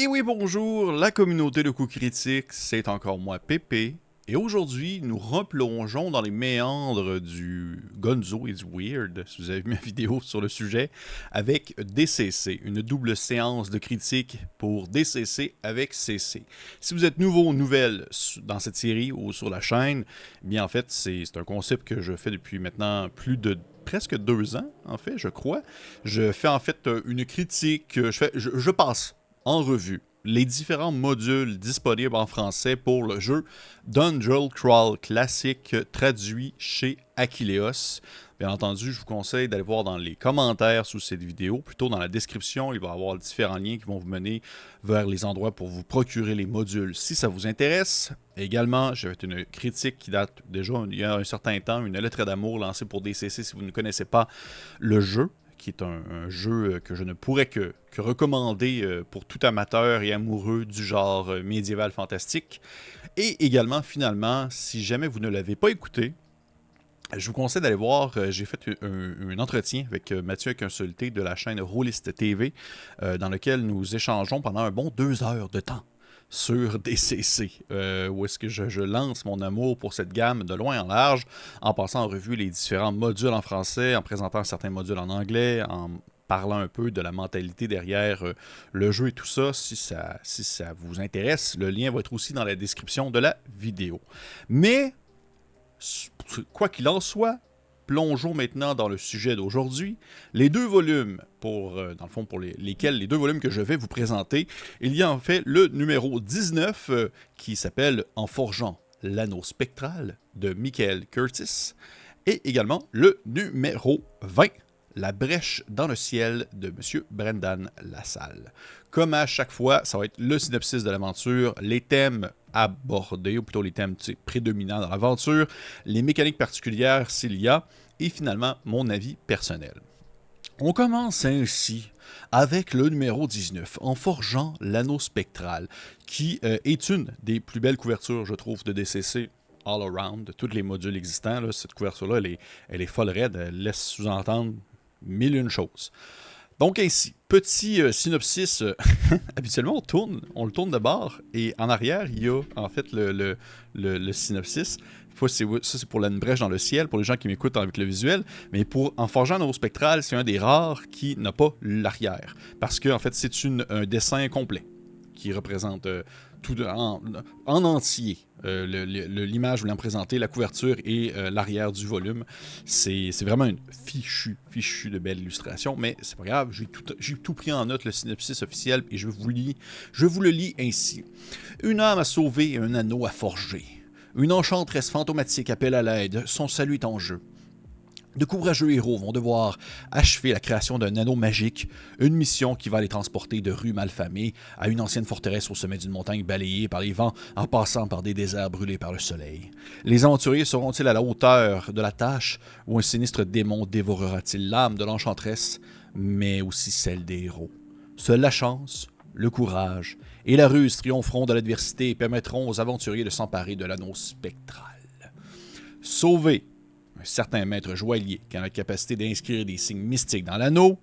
Et oui, bonjour, la communauté de coups critiques, c'est encore moi, Pépé. Et aujourd'hui, nous replongeons dans les méandres du Gonzo et du Weird, si vous avez vu ma vidéo sur le sujet, avec DCC, une double séance de critique pour DCC avec CC. Si vous êtes nouveau ou nouvelle dans cette série ou sur la chaîne, eh bien en fait, c'est un concept que je fais depuis maintenant plus de presque 2 ans, en fait, je crois. Je fais en fait une critique, je passe en revue les différents modules disponibles en français pour le jeu Dungeon Crawl classique traduit chez Akileos. Bien entendu, je vous conseille d'aller voir dans les commentaires sous cette vidéo, plutôt dans la description, il va y avoir différents liens qui vont vous mener vers les endroits pour vous procurer les modules si ça vous intéresse. Également, j'ai fait une critique qui date déjà il y a un certain temps, une lettre d'amour lancée pour DCC si vous ne connaissez pas le jeu, qui est un jeu que je ne pourrais que recommander pour tout amateur et amoureux du genre médiéval fantastique. Et également, finalement, si jamais vous ne l'avez pas écouté, je vous conseille d'aller voir, j'ai fait un entretien avec Mathieu Consulté de la chaîne Rollist TV, dans lequel nous échangeons pendant un bon 2 heures de temps sur DCC, où est-ce que je lance mon amour pour cette gamme de loin en large, en passant en revue les différents modules en français, en présentant certains modules en anglais, en parlant un peu de la mentalité derrière le jeu et tout ça. Si ça vous intéresse, le lien va être aussi dans la description de la vidéo. Mais, quoi qu'il en soit, plongeons maintenant dans le sujet d'aujourd'hui. Les deux volumes, dans le fond, pour lesquels les deux volumes que je vais vous présenter, il y a en fait le numéro 19 qui s'appelle En forgeant l'anneau spectral de Michael Curtis et également le numéro 20, La brèche dans le ciel de M. Brendan Lassalle. Comme à chaque fois, ça va être le synopsis de l'aventure, les thèmes abordés, ou plutôt les thèmes prédominants dans l'aventure, les mécaniques particulières s'il y a, et finalement mon avis personnel. On commence ainsi avec le numéro 19, En forgeant l'anneau spectral, qui est une des plus belles couvertures, je trouve, de DCC all around, de tous les modules existants. Là, cette couverture-là, elle est folle raide, elle laisse sous-entendre mille et une choses. Donc ainsi, petit synopsis, habituellement on le tourne de bord et en arrière il y a en fait le synopsis. Ça c'est pour la brèche dans le ciel, pour les gens qui m'écoutent avec le visuel, mais pour En forgeant un anneau spectral, c'est un des rares qui n'a pas l'arrière, parce que en fait c'est un dessin complet qui représente tout en entier l'image voulant présenter, la couverture et l'arrière du volume. C'est vraiment une fichue de belle illustration, mais c'est pas grave, j'ai tout pris en note, le synopsis officiel, et je vous le lis ainsi. Une âme à sauver et un anneau à forger. Une enchanteresse fantomatique appelle à l'aide, son salut est en jeu. De courageux héros vont devoir achever la création d'un anneau magique, une mission qui va les transporter de rues malfamées à une ancienne forteresse au sommet d'une montagne balayée par les vents en passant par des déserts brûlés par le soleil. Les aventuriers seront-ils à la hauteur de la tâche ou un sinistre démon dévorera-t-il l'âme de l'enchanteresse, mais aussi celle des héros? Seule la chance, le courage et la ruse triompheront de l'adversité et permettront aux aventuriers de s'emparer de l'anneau spectral. Sauver un certain maître joaillier qui a la capacité d'inscrire des signes mystiques dans l'anneau.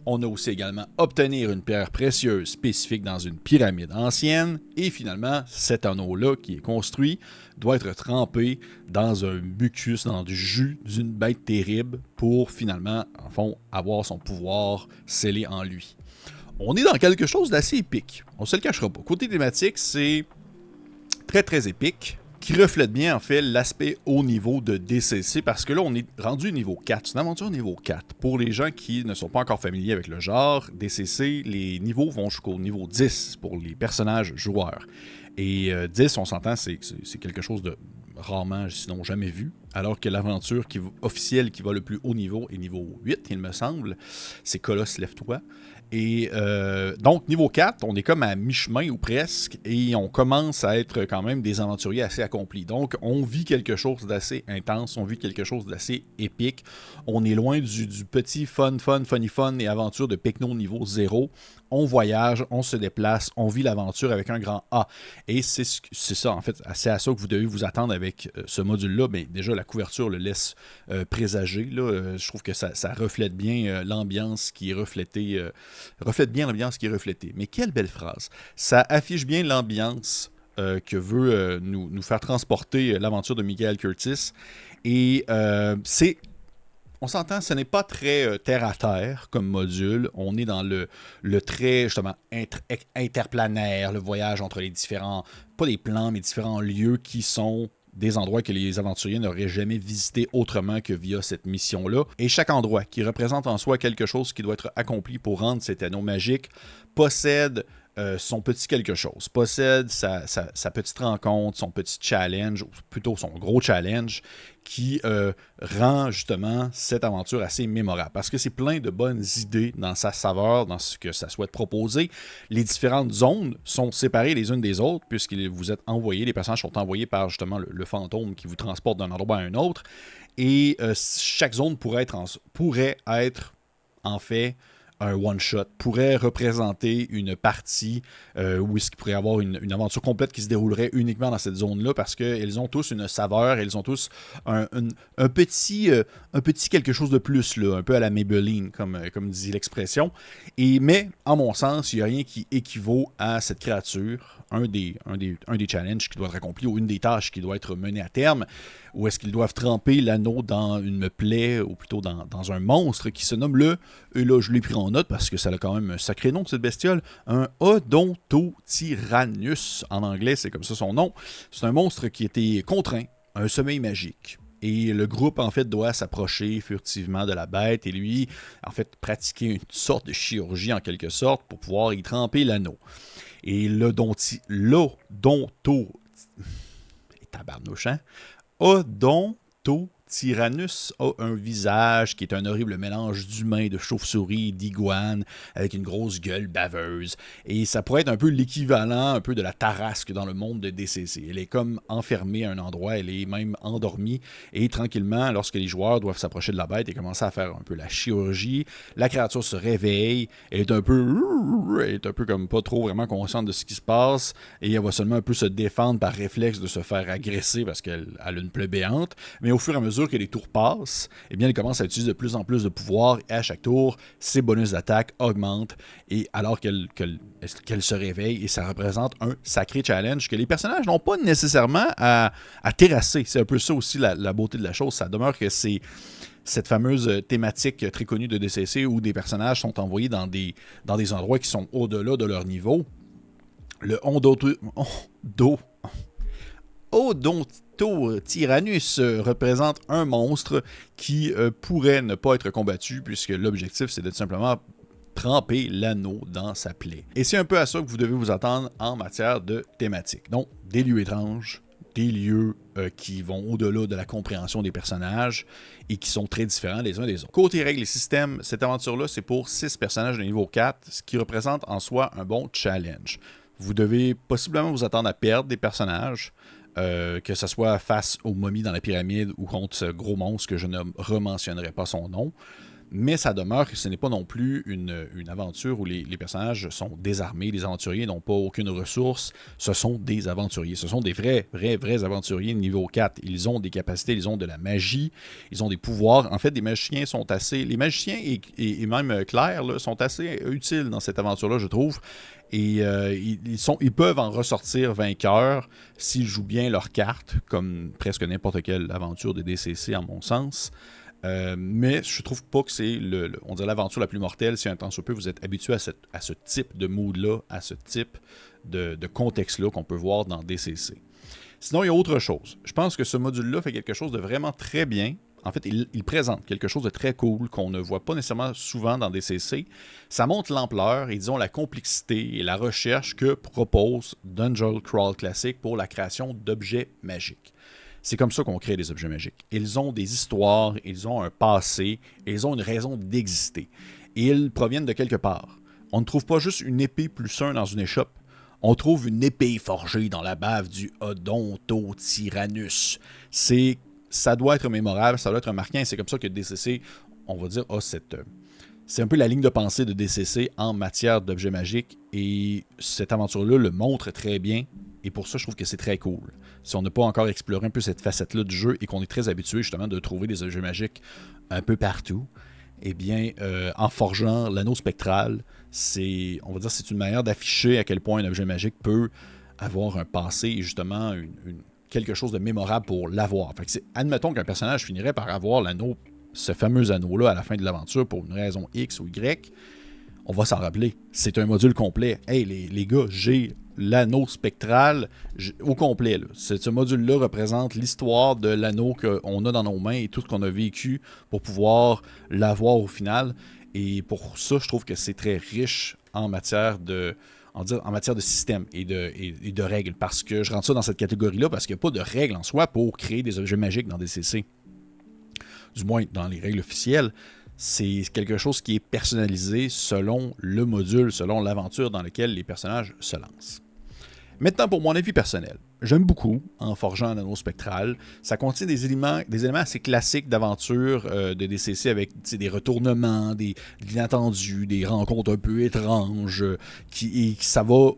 On a aussi également obtenir une pierre précieuse spécifique dans une pyramide ancienne. Et finalement, cet anneau-là qui est construit doit être trempé dans un mucus, dans du jus d'une bête terrible pour finalement, en fond, avoir son pouvoir scellé en lui. On est dans quelque chose d'assez épique. On ne se le cachera pas. Côté thématique, c'est très très épique, qui reflète bien en fait l'aspect haut niveau de DCC, parce que là on est rendu niveau 4, c'est une aventure niveau 4. Pour les gens qui ne sont pas encore familiers avec le genre, DCC, les niveaux vont jusqu'au niveau 10 pour les personnages joueurs. Et 10, on s'entend, c'est quelque chose de rarement, sinon jamais vu, alors que l'aventure officielle qui va le plus haut niveau est niveau 8, il me semble, c'est Colosse Lève-toi. Et donc, niveau 4, on est comme à mi-chemin ou presque, et on commence à être quand même des aventuriers assez accomplis. Donc, on vit quelque chose d'assez intense, on vit quelque chose d'assez épique. On est loin du petit funny fun et aventure de Pecno niveau 0. on voyage, on se déplace, on vit l'aventure avec un grand A. Et c'est ça, en fait, c'est à ça que vous devez vous attendre avec ce module-là. Mais déjà, la couverture le laisse présager. Là. Je trouve que ça reflète bien l'ambiance qui est reflétée. Reflète bien l'ambiance qui est reflétée. Mais quelle belle phrase. Ça affiche bien l'ambiance que veut nous faire transporter l'aventure de Michael Curtiz. Et on s'entend, ce n'est pas très terre-à-terre comme module. On est dans le très, justement, interplanaire, le voyage entre les différents, pas des plans, mais différents lieux qui sont des endroits que les aventuriers n'auraient jamais visités autrement que via cette mission-là. Et chaque endroit, qui représente en soi quelque chose qui doit être accompli pour rendre cet anneau magique, possède son petit quelque chose, possède sa petite rencontre, son petit challenge, ou plutôt son gros challenge, qui rend justement cette aventure assez mémorable. Parce que c'est plein de bonnes idées dans sa saveur, dans ce que ça souhaite proposer. Les différentes zones sont séparées les unes des autres, puisque vous êtes envoyés, les personnages sont envoyés par justement le fantôme qui vous transporte d'un endroit à un autre. Et chaque zone pourrait être en fait un one-shot, pourrait représenter une partie où il pourrait y avoir une aventure complète qui se déroulerait uniquement dans cette zone-là parce qu'elles ont tous une saveur, elles ont tous un petit quelque chose de plus, là, un peu à la Maybelline, comme dit l'expression. Mais, en mon sens, il n'y a rien qui équivaut à cette créature, un des challenges qui doit être accompli ou une des tâches qui doit être menée à terme, où est-ce qu'ils doivent tremper l'anneau dans une plaie, ou plutôt dans un monstre qui se nomme et là je l'ai pris en note parce que ça a quand même un sacré nom cette bestiole, un Odontotyrannus, en anglais c'est comme ça son nom. C'est un monstre qui était contraint à un sommeil magique. Et le groupe, en fait, doit s'approcher furtivement de la bête et lui, en fait, pratiquer une sorte de chirurgie, en quelque sorte, pour pouvoir y tremper l'anneau. Et tabarnouche, hein? Odontotyrannus a un visage qui est un horrible mélange d'humain, de chauve-souris, d'iguane, avec une grosse gueule baveuse. Et ça pourrait être un peu l'équivalent un peu de la tarasque dans le monde de DCC. Elle est comme enfermée à un endroit, elle est même endormie. Et tranquillement, lorsque les joueurs doivent s'approcher de la bête et commencer à faire un peu la chirurgie, la créature se réveille, elle est un peu comme pas trop vraiment consciente de ce qui se passe, et elle va seulement un peu se défendre par réflexe de se faire agresser parce qu'elle a une plaie béante. Mais au fur et à mesure que les tours passent, eh bien, elle commence à utiliser de plus en plus de pouvoir et à chaque tour, ses bonus d'attaque augmentent et alors qu'elle se réveille et ça représente un sacré challenge que les personnages n'ont pas nécessairement à terrasser. C'est un peu ça aussi la beauté de la chose. Ça demeure que c'est cette fameuse thématique très connue de DCC où des personnages sont envoyés dans des endroits qui sont au-delà de leur niveau. Le Odontotyrannus représente un monstre qui pourrait ne pas être combattu puisque l'objectif c'est de simplement tremper l'anneau dans sa plaie. Et c'est un peu à ça que vous devez vous attendre en matière de thématique. Donc, des lieux étranges, des lieux qui vont au-delà de la compréhension des personnages et qui sont très différents les uns des autres. Côté règles et systèmes, cette aventure-là, c'est pour 6 personnages de niveau 4, ce qui représente en soi un bon challenge. Vous devez possiblement vous attendre à perdre des personnages, que ce soit face aux momies dans la pyramide ou contre ce gros monstre que je ne rementionnerai pas son nom. Mais ça demeure que ce n'est pas non plus une aventure où les personnages sont désarmés, les aventuriers n'ont pas aucune ressource, ce sont des aventuriers, ce sont des vrais aventuriers de niveau 4. Ils ont des capacités, ils ont de la magie, ils ont des pouvoirs. En fait, les magiciens et même Claire là, sont assez utiles dans cette aventure-là, je trouve. Et ils peuvent en ressortir vainqueurs s'ils jouent bien leurs cartes, comme presque n'importe quelle aventure de DCC à mon sens. Mais je trouve pas que c'est on dirait l'aventure la plus mortelle si un temps soit peu vous êtes habitué à ce type de mood-là, à ce type de contexte-là qu'on peut voir dans DCC. Sinon, il y a autre chose. Je pense que ce module-là fait quelque chose de vraiment très bien. En fait, il présente quelque chose de très cool qu'on ne voit pas nécessairement souvent dans DCC. Ça montre l'ampleur et disons la complexité et la recherche que propose Dungeon Crawl Classic pour la création d'objets magiques. C'est comme ça qu'on crée des objets magiques. Ils ont des histoires, ils ont un passé, ils ont une raison d'exister. Et ils proviennent de quelque part. On ne trouve pas juste une épée plus 1 dans une échoppe. On trouve une épée forgée dans la bave du Odontotyrannus. Ça doit être mémorable, ça doit être marquant. C'est comme ça que DCC, on va dire, a cette C'est un peu la ligne de pensée de DCC en matière d'objets magiques et cette aventure-là le montre très bien et pour ça je trouve que c'est très cool. Si on n'a pas encore exploré un peu cette facette-là du jeu et qu'on est très habitué justement de trouver des objets magiques un peu partout, eh bien en forgeant l'anneau spectral, on va dire c'est une manière d'afficher à quel point un objet magique peut avoir un passé et justement quelque chose de mémorable pour l'avoir. Fait que admettons qu'un personnage finirait par avoir l'anneau, ce fameux anneau-là à la fin de l'aventure pour une raison X ou Y, on va s'en rappeler. C'est un module complet. Hey, les gars, j'ai l'anneau spectral au complet. Là. Ce module-là représente l'histoire de l'anneau qu'on a dans nos mains et tout ce qu'on a vécu pour pouvoir l'avoir au final. Et pour ça, je trouve que c'est très riche en matière de système et de règles. Parce que je rentre ça dans cette catégorie-là parce qu'il n'y a pas de règles en soi pour créer des objets magiques dans DCC. Du moins dans les règles officielles, c'est quelque chose qui est personnalisé selon le module, selon l'aventure dans laquelle les personnages se lancent. Maintenant, pour mon avis personnel, j'aime beaucoup en forgeant un anneau spectral. Ça contient des éléments assez classiques d'aventure de DCC avec des retournements, de l'inattendus, des rencontres un peu étranges, et ça va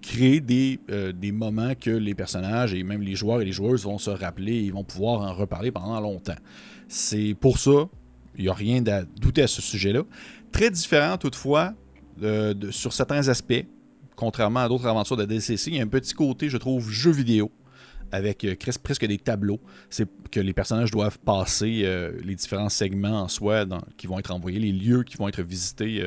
créer des moments que les personnages et même les joueurs et les joueuses vont se rappeler et vont pouvoir en reparler pendant longtemps. C'est pour ça, il n'y a rien à douter à ce sujet-là. Très différent toutefois sur certains aspects, contrairement à d'autres aventures de DCC, il y a un petit côté, je trouve, jeu vidéo, avec presque des tableaux. C'est que les personnages doivent passer les différents segments en soi qui vont être envoyés, les lieux qui vont être visités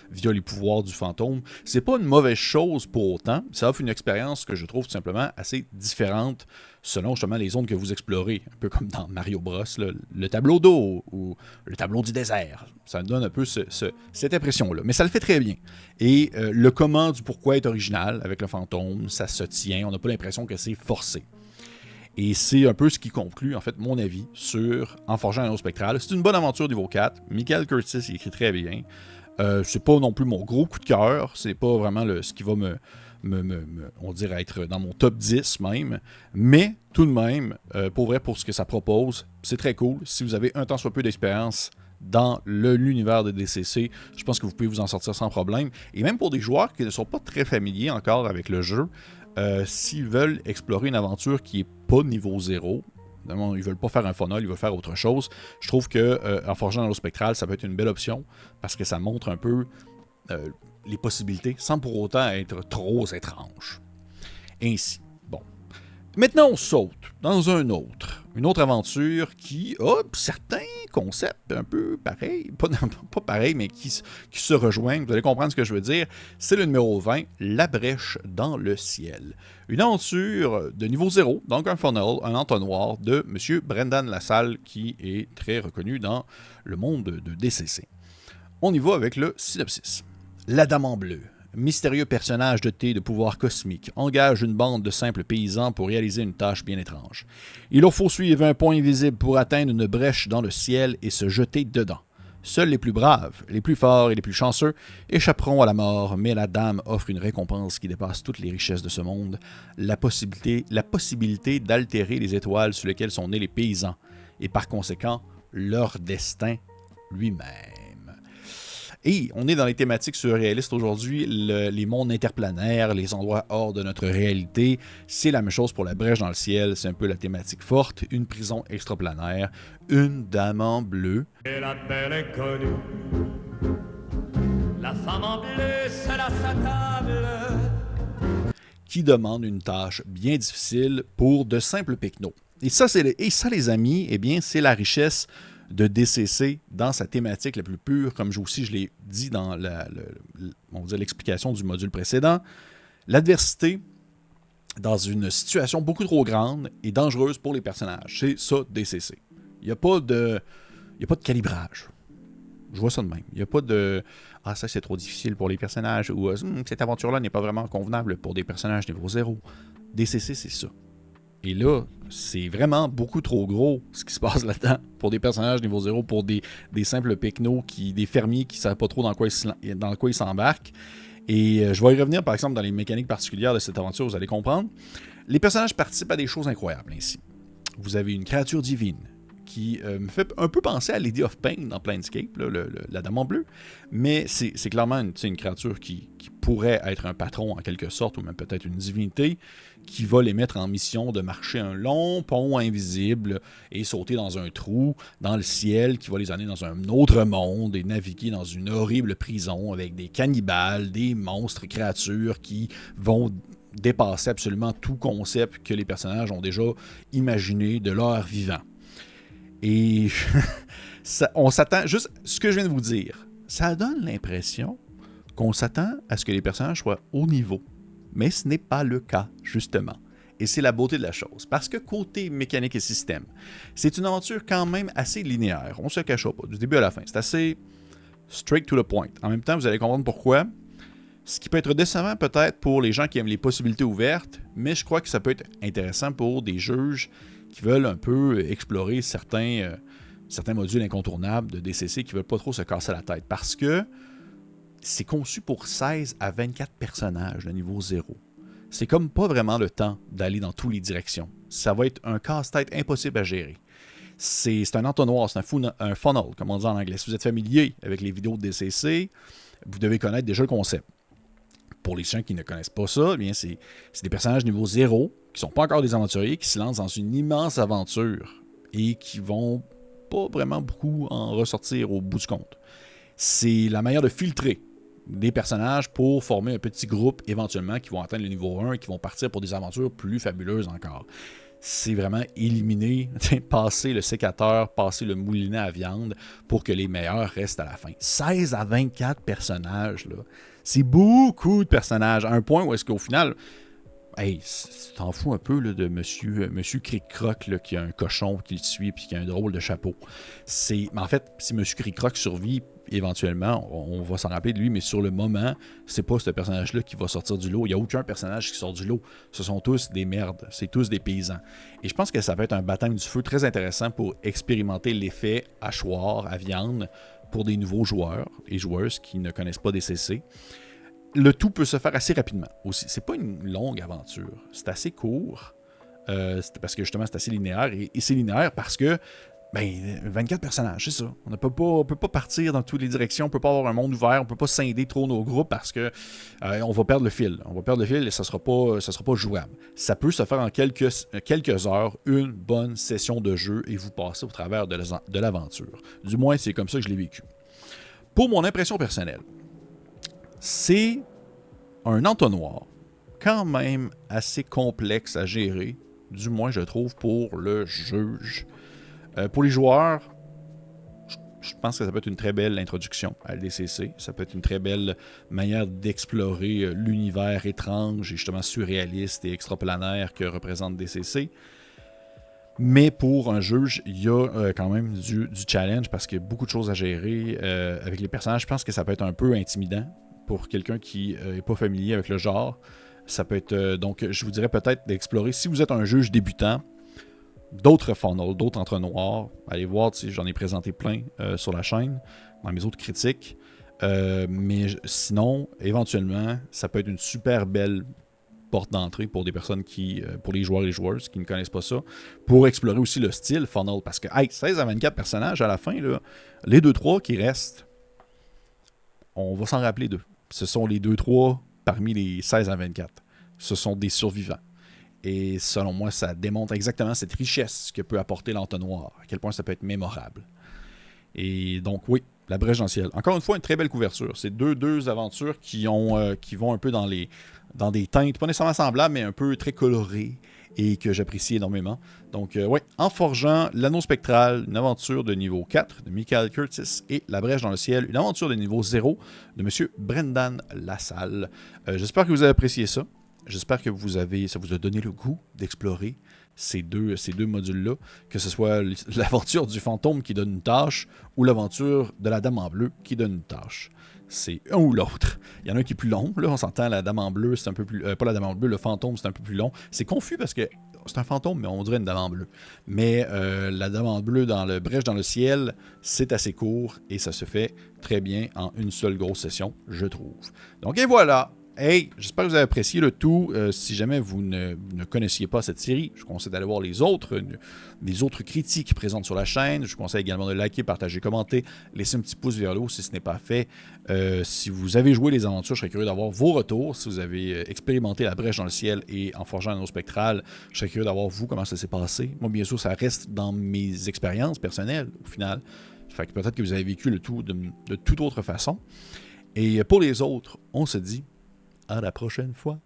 via les pouvoirs du fantôme. C'est pas une mauvaise chose pour autant. Ça offre une expérience que je trouve tout simplement assez différente selon justement les zones que vous explorez. Un peu comme dans Mario Bros, là, le tableau d'eau ou le tableau du désert. Ça donne un peu cette impression-là. Mais ça le fait très bien. Et le comment du pourquoi est original avec le fantôme. Ça se tient. On n'a pas l'impression que c'est forcé. Et c'est un peu ce qui conclut, en fait, mon avis sur En forgeant un anneau spectral. C'est une bonne aventure niveau 4. Michael Curtis il écrit très bien. C'est pas non plus mon gros coup de cœur. C'est pas vraiment ce qui va on dirait être dans mon top 10 même. Mais tout de même, pour vrai, pour ce que ça propose, c'est très cool. Si vous avez un tant soit peu d'expérience dans l'univers de DCC, je pense que vous pouvez vous en sortir sans problème. Et même pour des joueurs qui ne sont pas très familiers encore avec le jeu, s'ils veulent explorer une aventure qui n'est pas niveau 0, ils ne veulent pas faire un funnel, ils veulent faire autre chose, je trouve que en forgeant l'anneau spectral, ça peut être une belle option parce que ça montre un peu les possibilités sans pour autant être trop étrange. Ainsi. Bon. Maintenant, on saute dans une autre aventure qui a certains concepts un peu pareils, pas pareils, mais qui se rejoignent. Vous allez comprendre ce que je veux dire. C'est le numéro 20, La brèche dans le ciel. Une aventure de niveau 0, donc un funnel, un entonnoir de M. Brendan Lassalle, qui est très reconnu dans le monde de DCC. On y va avec le synopsis. La Dame en bleu, mystérieux personnage doté de pouvoirs cosmiques, engage une bande de simples paysans pour réaliser une tâche bien étrange. Il leur faut suivre un point invisible pour atteindre une brèche dans le ciel et se jeter dedans. Seuls les plus braves, les plus forts et les plus chanceux échapperont à la mort, mais la Dame offre une récompense qui dépasse toutes les richesses de ce monde, la possibilité d'altérer les étoiles sur lesquelles sont nés les paysans, et par conséquent, leur destin lui-même. Et on est dans les thématiques surréalistes aujourd'hui, les mondes interplanaires, les endroits hors de notre réalité. C'est la même chose pour la brèche dans le ciel, c'est un peu la thématique forte. Une prison extraplanaire, une dame en bleu. Et la belle inconnue, la femme en bleu seule à sa table, qui demande une tâche bien difficile pour de simples pecnos. Et ça, les amis, eh bien, c'est la richesse de DCC dans sa thématique la plus pure, comme je l'ai dit dans l'explication du module précédent. L'adversité dans une situation beaucoup trop grande et dangereuse pour les personnages. C'est ça, DCC. Il n'y a pas de calibrage. Je vois ça de même. Il n'y a pas de « Ah, ça, c'est trop difficile pour les personnages » ou « Cette aventure-là n'est pas vraiment convenable pour des personnages niveau 0. » DCC, c'est ça. Et là, c'est vraiment beaucoup trop gros ce qui se passe là-dedans pour des personnages niveau 0, pour des simples pecnos, des fermiers qui ne savent pas trop dans quoi ils s'embarquent. Et je vais y revenir, par exemple, dans les mécaniques particulières de cette aventure, vous allez comprendre. Les personnages participent à des choses incroyables ainsi. Vous avez une créature divine qui me fait un peu penser à Lady of Pain dans Planescape, là, la dame en bleu. Mais c'est clairement une créature qui pourrait être un patron en quelque sorte, ou même peut-être une divinité, qui va les mettre en mission de marcher un long pont invisible et sauter dans un trou dans le ciel qui va les amener dans un autre monde et naviguer dans une horrible prison avec des cannibales, des monstres créatures qui vont dépasser absolument tout concept que les personnages ont déjà imaginé de leur vivant. Et on s'attend, juste ce que je viens de vous dire, ça donne l'impression qu'on s'attend à ce que les personnages soient haut niveau. Mais ce n'est pas le cas, justement. Et c'est la beauté de la chose. Parce que côté mécanique et système, c'est une aventure quand même assez linéaire. On se cachera pas, du début à la fin. C'est assez straight to the point. En même temps, vous allez comprendre pourquoi. Ce qui peut être décevant peut-être pour les gens qui aiment les possibilités ouvertes, mais je crois que ça peut être intéressant pour des juges qui veulent un peu explorer certains modules incontournables de DCC qui ne veulent pas trop se casser la tête. Parce que c'est conçu pour 16 à 24 personnages de niveau 0. C'est comme pas vraiment le temps d'aller dans toutes les directions. Ça va être un casse-tête impossible à gérer. C'est un entonnoir, c'est un funnel, comme on dit en anglais. Si vous êtes familier avec les vidéos de DCC, vous devez connaître déjà le concept. Pour les gens qui ne connaissent pas ça, eh bien c'est des personnages niveau 0, qui ne sont pas encore des aventuriers, qui se lancent dans une immense aventure et qui vont pas vraiment beaucoup en ressortir au bout du compte. C'est la manière de filtrer des personnages pour former un petit groupe éventuellement qui vont atteindre le niveau 1 et qui vont partir pour des aventures plus fabuleuses encore. C'est vraiment éliminer, passer le sécateur, passer le moulinet à viande pour que les meilleurs restent à la fin. 16 à 24 personnages, là. C'est beaucoup de personnages. À un point où est-ce qu'au final, hey, tu t'en fous un peu là, de Monsieur Cric-Croc qui a un cochon qui le suit et qui a un drôle de chapeau. Mais en fait, si Monsieur Cric-Croc survit, éventuellement, on va s'en rappeler de lui, mais sur le moment, c'est pas ce personnage-là qui va sortir du lot. Il n'y a aucun personnage qui sort du lot. Ce sont tous des merdes. C'est tous des paysans. Et je pense que ça va être un baptême du feu très intéressant pour expérimenter l'effet hachoir à viande pour des nouveaux joueurs et joueuses qui ne connaissent pas DCC. Le tout peut se faire assez rapidement aussi. C'est pas une longue aventure. C'est assez court. Parce que justement, c'est assez linéaire. Et c'est linéaire parce que 24 personnages, c'est ça. On peut pas partir dans toutes les directions. On peut pas avoir un monde ouvert. On peut pas scinder trop nos groupes parce que on va perdre le fil. On va perdre le fil et ça sera pas jouable. Ça peut se faire en quelques heures, une bonne session de jeu et vous passez au travers de l'aventure. Du moins, c'est comme ça que je l'ai vécu. Pour mon impression personnelle, c'est un entonnoir quand même assez complexe à gérer, du moins je trouve pour le juge. Pour les joueurs, je pense que ça peut être une très belle introduction à LDCC. Ça peut être une très belle manière d'explorer l'univers étrange et justement surréaliste et extraplanaire que représente DCC. Mais pour un juge, il y a quand même du challenge parce qu'il y a beaucoup de choses à gérer avec les personnages. Je pense que ça peut être un peu intimidant pour quelqu'un qui n'est pas familier avec le genre. Ça peut être, donc je vous dirais peut-être d'explorer, si vous êtes un juge débutant, d'autres funnels, d'autres entonnoirs. Allez voir, j'en ai présenté plein sur la chaîne, dans mes autres critiques. Mais sinon, éventuellement, ça peut être une super belle porte d'entrée pour des personnes pour les joueurs et les joueuses qui ne connaissent pas ça, pour explorer aussi le style funnel. Parce que, 16 à 24 personnages à la fin, là, les 2-3 qui restent, on va s'en rappeler d'eux. Ce sont les 2-3 parmi les 16 à 24. Ce sont des survivants. Et selon moi, ça démontre exactement cette richesse que peut apporter l'entonnoir, à quel point ça peut être mémorable. Et donc, oui, la brèche dans le ciel. Encore une fois, une très belle couverture. C'est deux aventures qui vont un peu dans des teintes, pas nécessairement semblables, mais un peu très colorées et que j'apprécie énormément. Donc, oui, En forgeant, l'anneau spectral, une aventure de niveau 4 de Michael Curtis et La brèche dans le ciel, une aventure de niveau 0 de M. Brendan Lassalle. J'espère que vous avez apprécié ça. J'espère que ça vous a donné le goût d'explorer ces deux modules-là, que ce soit l'aventure du fantôme qui donne une tâche ou l'aventure de la dame en bleu qui donne une tâche. C'est un ou l'autre. Il y en a un qui est plus long, là, on s'entend, la dame en bleu, c'est un peu plus... pas la dame en bleu, le fantôme, c'est un peu plus long. C'est confus parce que c'est un fantôme, mais on dirait une dame en bleu. Mais la dame en bleu dans le brèche dans le ciel, c'est assez court et ça se fait très bien en une seule grosse session, je trouve. Donc et voilà! hey, j'espère que vous avez apprécié le tout. Si jamais vous ne connaissiez pas cette série, je vous conseille d'aller voir les autres critiques présentes sur la chaîne. Je vous conseille également de liker, partager, commenter, laisser un petit pouce vers le haut si ce n'est pas fait. Si vous avez joué les aventures, je serais curieux d'avoir vos retours. Si vous avez expérimenté la brèche dans le ciel et en forgeant un anneau spectral, je serais curieux d'avoir vous comment ça s'est passé. Moi, bien sûr, ça reste dans mes expériences personnelles, au final. Fait que peut-être que vous avez vécu le tout de toute autre façon. Et pour les autres, on se dit à la prochaine fois.